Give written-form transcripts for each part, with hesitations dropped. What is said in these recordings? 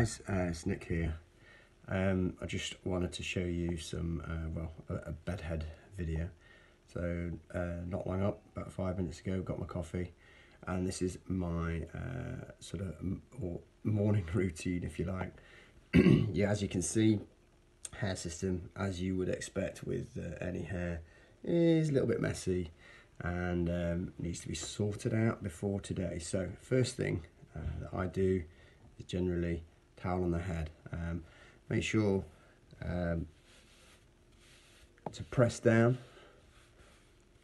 guys, it's Nick here. I just wanted to show you some, a bedhead video. So not long up, about 5 minutes ago, got my coffee, and this is my sort of morning routine, if you like. Yeah, as you can see, hair system, as you would expect with any hair, is a little bit messy and needs to be sorted out before today. So first thing that I do is generally towel on the head. Make sure to press down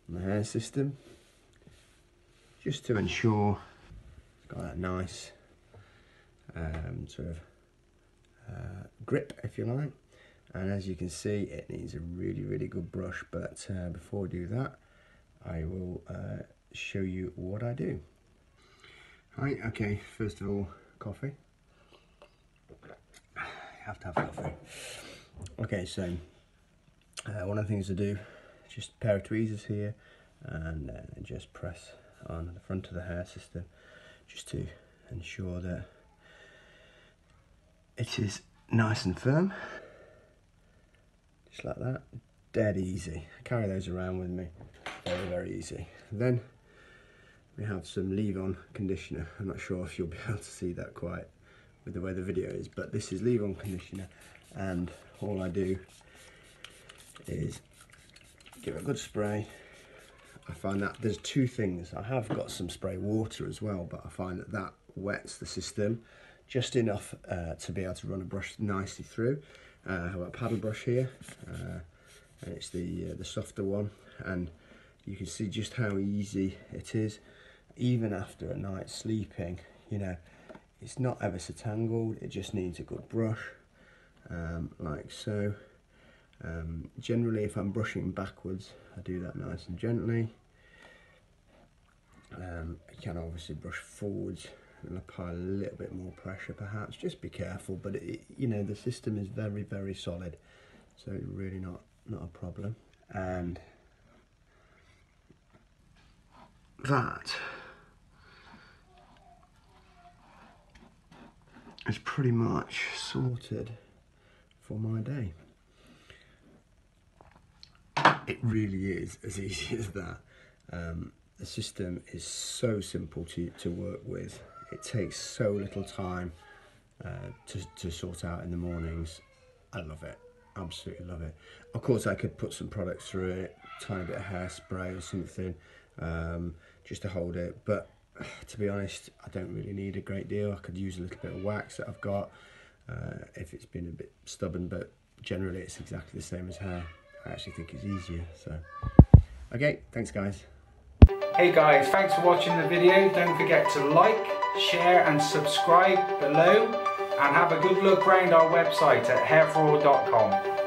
on the hair system, just to ensure it's got that nice sort of grip, if you like. And as you can see, it needs a really good brush, but before I do that, I will show you what I do. Right, okay, first of all, coffee. You have to have coffee. Okay, so one of the things to do, just a pair of tweezers here, and just press on the front of the hair system, just to ensure that it is nice and firm. Just like that, dead easy. I carry those around with me, very easy. Then we have some leave-on conditioner. I'm not sure if you'll be able to see that quite with the way the video is, but this is leave-on conditioner, and all I do is give it a good spray. I find that there's two things. I have got some spray water as well, but I find that that wets the system just enough to be able to run a brush nicely through. I have a paddle brush here, and it's the softer one, and you can see just how easy it is. Even after a night sleeping, you know, it's not ever so tangled. It just needs a good brush, like so. Generally, if I'm brushing backwards, I do that nice and gently. You can obviously brush forwards and apply a little bit more pressure, perhaps. Just be careful, but you know, the system is very solid, so really not a problem. And that is pretty much sorted for my day. It really is as easy as that. The system is so simple to work with. It takes so little time to sort out in the mornings. I love it, absolutely love it. Of course, I could put some products through it, tiny bit of hairspray or something, just to hold it. But to be honest, I don't really need a great deal. I could use a little bit of wax that I've got if it's been a bit stubborn, but generally it's exactly the same as hair. I actually think it's easier, so. Okay, thanks guys. Hey guys, thanks for watching the video. Don't forget to like, share and subscribe below, and have a good look around our website at hairforall.com.